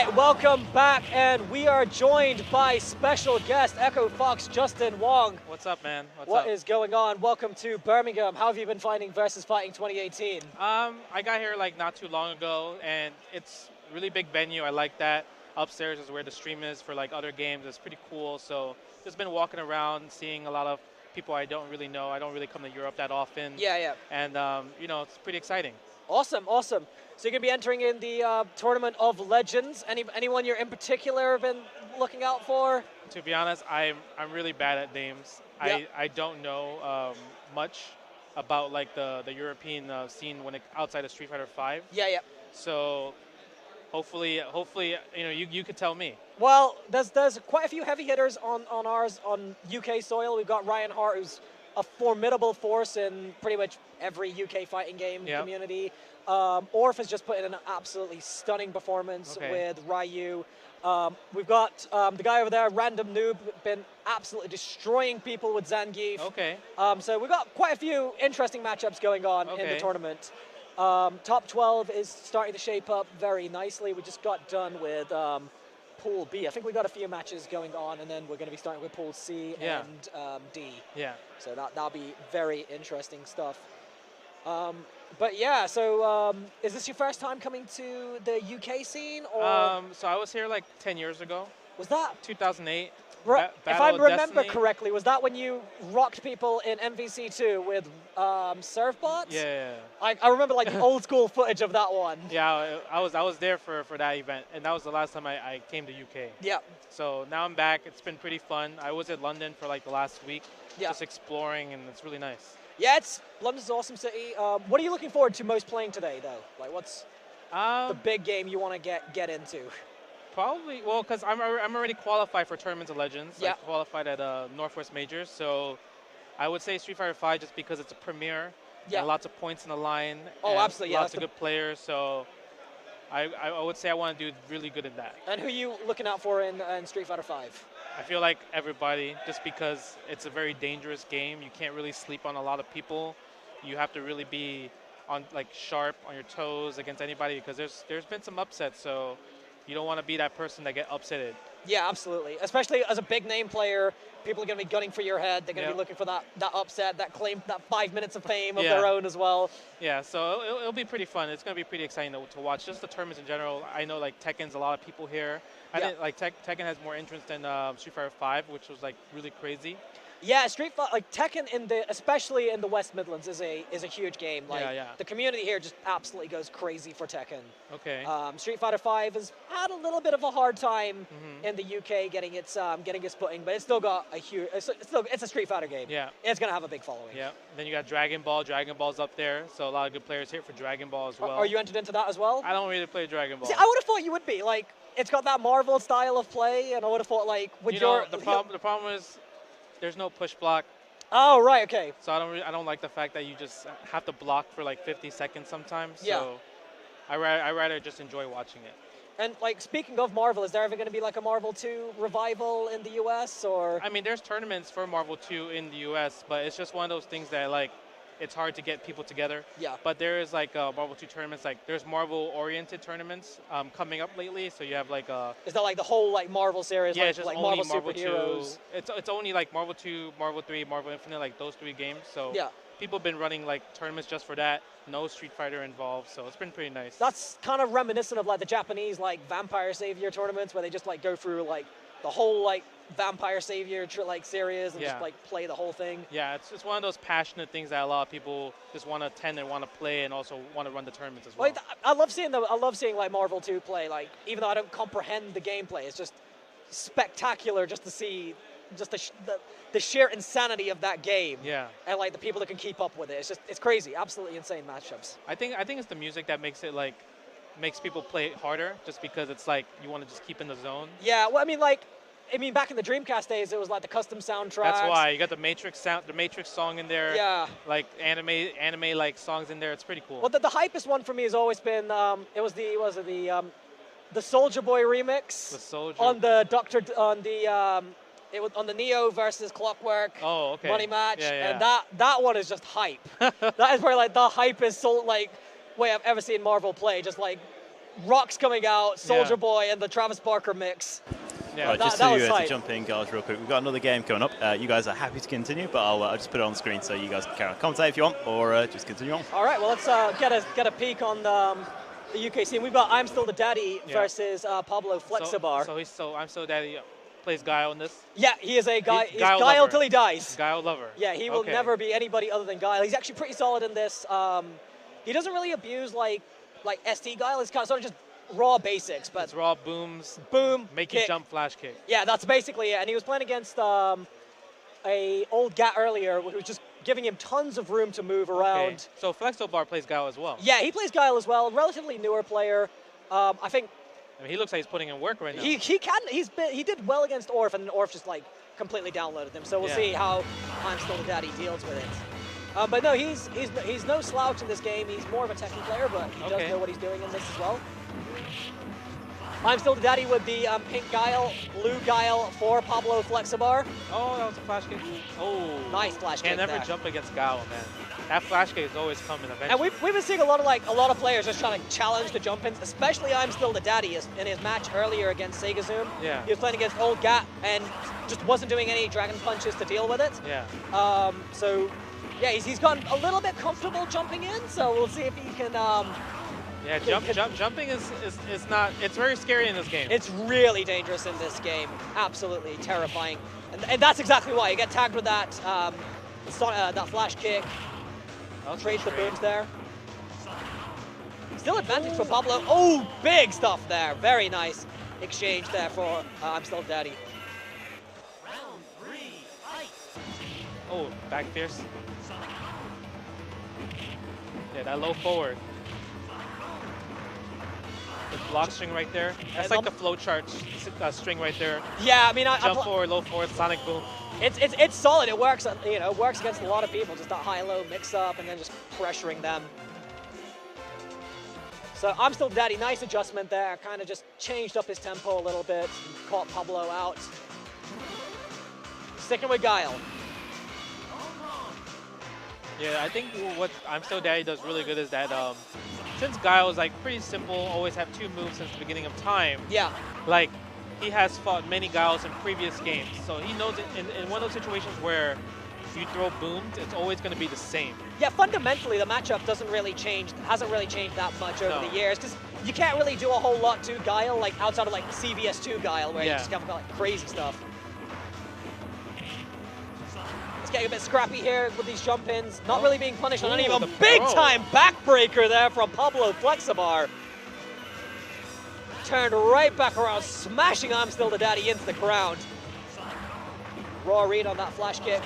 right, welcome back, and we are joined by special guest Echo Fox Justin Wong. What's up, man? What is going on? Welcome to Birmingham. How have you been finding SSFIIX 2018? I got here like not too long ago, and it's a really big venue. I like that. Upstairs is where the stream is for like other games. It's pretty cool. So just been walking around, seeing a lot of people I don't really know. I don't really come to Europe that often. Yeah. And you know, it's pretty exciting. Awesome. So you're gonna be entering in the Tournament of Legends. Anyone you're in particular been looking out for? To be honest, I'm really bad at names. Yep. I don't know much about like the European scene when outside of Street Fighter V. Yeah. So hopefully you know you could tell me. Well, there's quite a few heavy hitters on ours on UK soil. We've got Ryan Hart, who's a formidable force in pretty much every UK fighting game community. Orf has just put in an absolutely stunning performance with Ryu. We've got the guy over there, Random Noob, been absolutely destroying people with Zangief. Okay. So we've got quite a few interesting matchups going on in the tournament. Top 12 is starting to shape up very nicely. We just got done with Pool B. I think we got a few matches going on, and then we're going to be starting with Pool C and D. Yeah. So that'll be very interesting stuff. But yeah, so is this your first time coming to the UK scene? Or So I was here like 10 years ago. was that 2008. if I remember correctly, was that when you rocked people in MVC2 with Surfbots? Yeah. I remember like the old school footage of that one. Yeah, I was there for that event, and that was the last time I came to UK. Yeah. So now I'm back. It's been pretty fun. I was at London for like the last week, just exploring, and it's really nice. Yeah, London's an awesome city. What are you looking forward to most playing today, though? Like, what's the big game you want to get into? Probably, well, because I'm already qualified for Tournaments of Legends. Yeah. I qualified at Northwest Majors, so I would say Street Fighter V just because it's a premiere. Yeah. And lots of points in the line. Oh, and absolutely. Lots of good players, so I would say I want to do really good in that. And who are you looking out for in Street Fighter V? I feel like everybody, just because it's a very dangerous game. You can't really sleep on a lot of people. You have to really be on sharp on your toes against anybody, because there's been some upsets, so you don't want to be that person that get upsetted. Yeah, absolutely. Especially as a big name player, people are going to be gunning for your head. They're going to be looking for that upset, that claim, that 5 minutes of fame of their own as well. Yeah, so it'll be pretty fun. It's going to be pretty exciting to watch. Just the tournaments in general. I know like Tekken's a lot of people here. I think like Tekken has more entrants than Street Fighter V, which was like really crazy. Yeah, Street Fighter, like Tekken especially in the West Midlands is a huge game. Like the community here just absolutely goes crazy for Tekken. Okay. Street Fighter V has had a little bit of a hard time in the UK getting its footing, but it's still got a huge. It's a Street Fighter game. Yeah. It's gonna have a big following. Yeah. Then you got Dragon Ball. Dragon Ball's up there, so a lot of good players here for Dragon Ball as well. Are you entered into that as well? I don't really play Dragon Ball. See, I would have thought you would be. Like, it's got that Marvel style of play, and I would have thought like with the problem is there's no push block. Oh, right, okay. So I don't like the fact that you just have to block for like 50 seconds sometimes. Yeah. So I rather just enjoy watching it. And like speaking of Marvel, is there ever going to be like a Marvel 2 revival in the US or? I mean, there's tournaments for Marvel 2 in the US, but it's just one of those things that like it's hard to get people together. Yeah. But there is like Marvel 2 tournaments. Like there's Marvel-oriented tournaments coming up lately. So you have like is that like the whole like Marvel series? Yeah, like, it's just like only Marvel superheroes. 2. It's only like Marvel 2, Marvel 3, Marvel Infinite, like those 3 games. So people have been running like tournaments just for that. No Street Fighter involved, so it's been pretty nice. That's kind of reminiscent of like the Japanese like Vampire Savior tournaments where they just like go through like the whole like Vampire Savior like series and just like play the whole thing. Yeah, it's just one of those passionate things that a lot of people just want to attend and want to play and also want to run the tournaments as well. Like, I love seeing like Marvel 2 play. Like even though I don't comprehend the gameplay, it's just spectacular just to see just the sheer insanity of that game. Yeah. And like the people that can keep up with it. It's crazy, absolutely insane matchups. I think it's the music that makes it like makes people play it harder, just because it's like you want to just keep in the zone. Yeah, well, I mean, back in the Dreamcast days, it was like the custom soundtracks. That's why you got the Matrix song in there. Yeah. Like anime like songs in there. It's pretty cool. Well, the hypest one for me has always been the Soldier Boy remix. The Soldier. On the Neo versus Clockwork. Oh, okay. Money match, Yeah. and that one is just hype. That is probably like the hypest way I've ever seen Marvel play. Just like rocks coming out, Soldier Boy and the Travis Barker mix. Yeah, right, just to jump in, guys, real quick. We've got another game coming up. You guys are happy to continue, but I'll just put it on the screen so you guys can carry on. Commentate if you want, or just continue on. All right, well, let's get a peek on the UK scene. We've got ImStillDaDaddy versus Pablo Flexibar. So ImStillDaDaddy plays Guile in this? Yeah, he is a guy. He's Guile till he dies. Guile lover. Yeah, he will never be anybody other than Guile. He's actually pretty solid in this. He doesn't really abuse like ST Guile. It's kind of sort of just raw basics, but it's raw booms, boom, make kick. You jump, flash kick. Yeah, that's basically it. And he was playing against a old Gat earlier, who was just giving him tons of room to move around. Okay. So Flexibar plays Guile as well. Yeah, he plays Guile as well. Relatively newer player. I think. I mean, he looks like he's putting in work right now. He did well against Orf, and Orf just like completely downloaded him. So we'll see how ImStillDaDaddy deals with it. But no, he's no slouch in this game. He's more of a techie player, but he does know what he's doing in this as well. ImStillDaDaddy with the pink Guile, blue Guile for Pablo Flexibar. Oh, that was a flash kick. Oh, nice flash kick. Can't never jump against Guile, man. That flash kick is always coming eventually. And we've been seeing a lot of players just trying to challenge the jump-ins, especially ImStillDaDaddy in his match earlier against Sega Zoom. Yeah. He was playing against old Gat and just wasn't doing any dragon punches to deal with it. Yeah. So yeah, he's gotten a little bit comfortable jumping in. So we'll see if he can. Yeah, jumping is not. It's very scary in this game. It's really dangerous in this game. Absolutely terrifying, and that's exactly why you get tagged with that that flash kick. Trade the booms there. Still advantage for Pablo. Oh, big stuff there. Very nice exchange there for ImStillDaDaddy. Oh, back fierce. Yeah, that low forward. The block string right there. That's like the flowchart string right there. Yeah, I mean, jump forward, low forward, sonic boom. It's solid. It works. It works against a lot of people. Just that high-low mix-up and then just pressuring them. So ImStillDaDady, nice adjustment there. Kind of just changed up his tempo a little bit. Caught Pablo out. Sticking with Guile. Yeah, I think what ImStillDaDady does really good is that since Guile is like pretty simple, always have 2 moves since the beginning of time. Yeah. Like, he has fought many Guiles in previous games, so he knows in one of those situations where you throw booms, it's always going to be the same. Yeah, fundamentally the matchup hasn't really changed that much over the years, because you can't really do a whole lot to Guile, like outside of like CVS2 Guile, where you just have like crazy stuff. It's getting a bit scrappy here with these jump-ins, not really being punished on any of them. Big-time backbreaker there from Pablo Flexibar. Turned right back around, smashing ImStillDaDaddy into the ground. Raw read on that flash kick.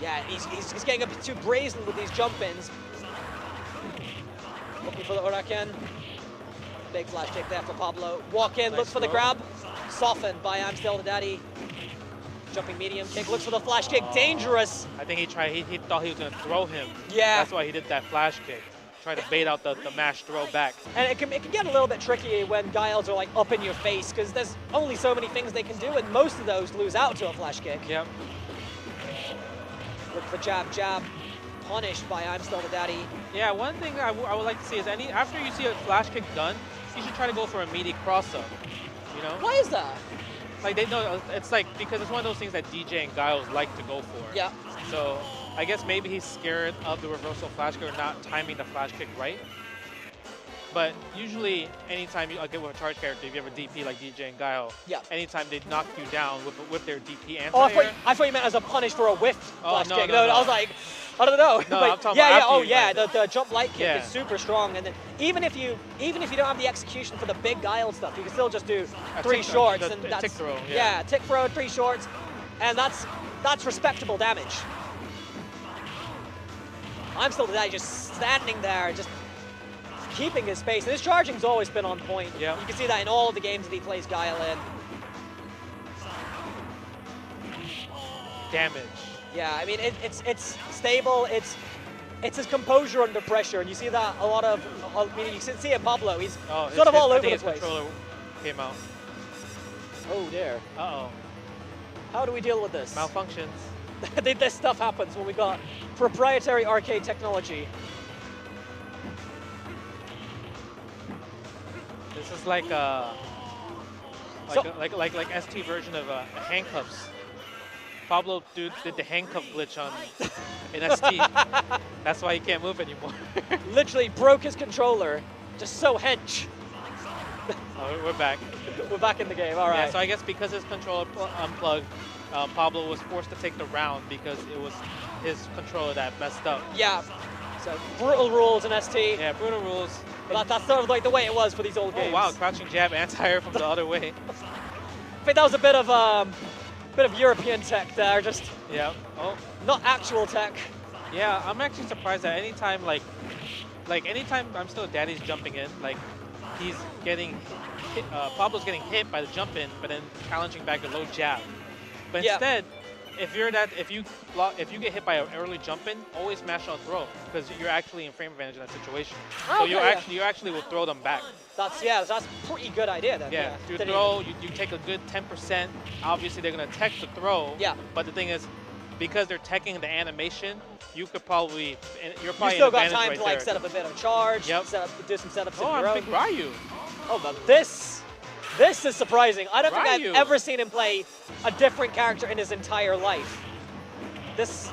Yeah, he's getting a bit too brazen with these jump-ins. Looking for the Huracan. Big flash kick there for Pablo. Walk in, looks for the grab. Softened by ImStillDaDaddy. Jumping medium kick, looks for the flash kick. Dangerous. I think he thought he was going to throw him. Yeah. That's why he did that flash kick. Try to bait out the mash throw back. And it can get a little bit tricky when Guiles are like up in your face, because there's only so many things they can do, and most of those lose out to a flash kick. Yep. Look for jab, punished by ImStillDaDaddy. Yeah, one thing I would like to see is after you see a flash kick done, you should try to go for a meaty cross-up, you know? Why is that? Like, they know, it's like, because it's one of those things that DJ and Guiles like to go for. Yeah. So, I guess maybe he's scared of the reversal flash kick or not timing the flash kick right. But usually, anytime you get with a charge character, if you have a DP like DJ and Guile, anytime they knock you down with their DP anti-air. Oh, I thought you meant as a punish for a whiff flash kick. No, I was like, I don't know. No, but I'm talking about the jump light kick is super strong, and then even if you don't have the execution for the big Guile stuff, you can still just do 3 shorts and that's tick throw. Yeah, tick throw, 3 shorts, and that's respectable damage. ImStillDaDady just standing there, just keeping his space. And his charging's always been on point. Yeah. You can see that in all of the games that he plays Guile in. Damage. Yeah, I mean it's stable. It's his composure under pressure, and you see that a lot of. I mean, you can see it, Pablo. He's sort of all over the place. Controller came out. Oh dear. Uh-oh. How do we deal with this? Malfunctions. This stuff happens when we got proprietary arcade technology. This is like like ST version of handcuffs. Pablo did the handcuff glitch on in ST. That's why he can't move anymore. Literally broke his controller. Just so hench. Oh, we're back. We're back in the game. All right. Yeah. So I guess because his controller unplugged, Pablo was forced to take the round because it was his controller that messed up. Yeah. So brutal rules in ST. Yeah, brutal rules. But that's sort of like the way it was for these old games. Oh wow, crouching jab anti-air from the other way. I think that was a bit of European tech there, just yeah. Oh, not actual tech. Yeah, I'm actually surprised that anytime anytime ImStillDaDdy's jumping in, like he's getting hit, Pablo's getting hit by the jump in, but then challenging back a low jab. But instead, if you get hit by an early jump in, always mash on throw because you're actually in frame advantage in that situation. Oh, so okay, you actually will throw them back. That's a pretty good idea then. Yeah, you throw, you take a good 10%. Obviously, they're gonna tech the throw. Yeah. But the thing is, because they're teching the animation, you still got time to like set up a bit of charge. Yep. Do some setups. Oh, I'm big Ryu. Oh, but this is surprising. I don't think I've ever seen him play a different character in his entire life. This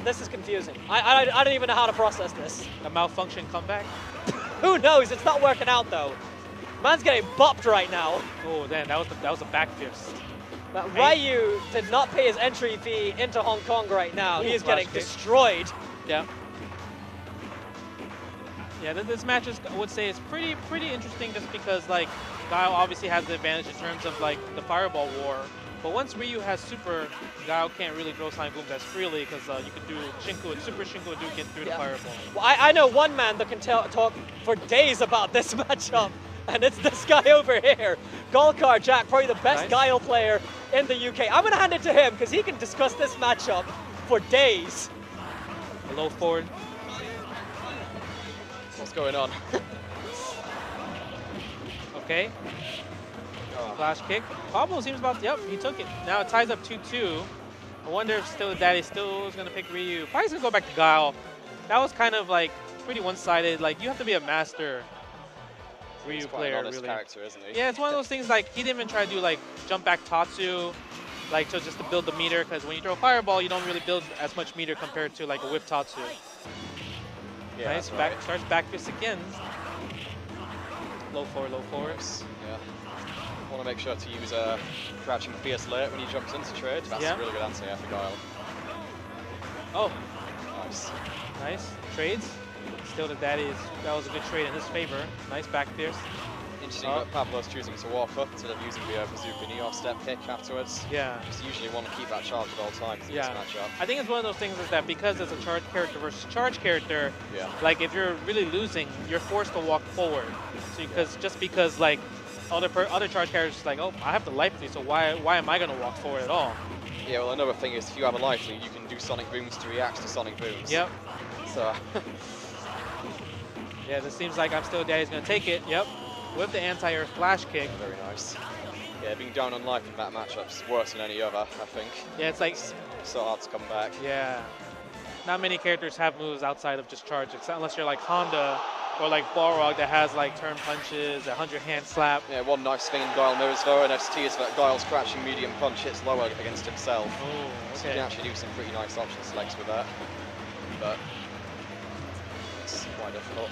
is confusing. I don't even know how to process this. A malfunction comeback? Who knows? It's not working out though. Man's getting bopped right now. Oh, damn, that was a back fist. But Ryu did not pay his entry fee into Hong Kong right now. He is getting destroyed. Yeah. Yeah, this match I would say is pretty interesting just because like Guile obviously has the advantage in terms of like the fireball war. But once Ryu has super, Guile can't really throw Sonic Booms as freely because you can do Super Shinku Hadouken through the fireball. Well, I know one man that can talk for days about this matchup, and it's this guy over here. Golkar Jack, probably the best Guile player in the UK. I'm going to hand it to him because he can discuss this matchup for days. A low forward. What's going on? Okay. Flash kick. Pablo seems about, yep, he took it. Now it ties up 2-2. I wonder if SSFIIX still is going to pick Ryu. Probably going to go back to Guile. That was kind of like pretty one-sided. Like, you have to be a master Ryu player, really. Character, isn't he? Yeah, it's one of those things like he didn't even try to do like jump back Tatsu, like just to build the meter, because when you throw a fireball, you don't really build as much meter compared to like a whip Tatsu. Yeah, nice, starts back fist again. Low forwards. Yeah. Want to make sure to use a crouching fierce late when he jumps into trade. That's a really good answer here for Guile. Oh. Nice. Nice. Trades. SSFIIX, that was a good trade in his favor. Nice back fierce. Interesting that Pablo's choosing to walk up instead of using the bazooka knee or step kick afterwards. Yeah. Just usually want to keep that charge at all times in this matchup. I think it's one of those things is that because it's a charge character versus charge character, like if you're really losing, you're forced to walk forward. So because like other charge characters like, oh, I have the life lead, so why am I going to walk forward at all? Yeah, well, another thing is if you have a life lead, you can do Sonic Booms to react to Sonic Booms. Yep. So. Yeah, this seems like ImStillDaDdy's going to take it. Yep. With the anti-air flash kick. Very nice. Yeah, being down on life in that matchup's worse than any other, I think. Yeah, it's like so hard to come back. Yeah. Not many characters have moves outside of just charge, unless you're like Honda or like Balrog that has like turn punches, a 100-hand slap. Yeah, one nice thing in Guile mirrors though, and ST is that Guile's crouching medium punch hits lower against himself. Oh, okay. So you can actually do some pretty nice option selects with that. But it's quite difficult.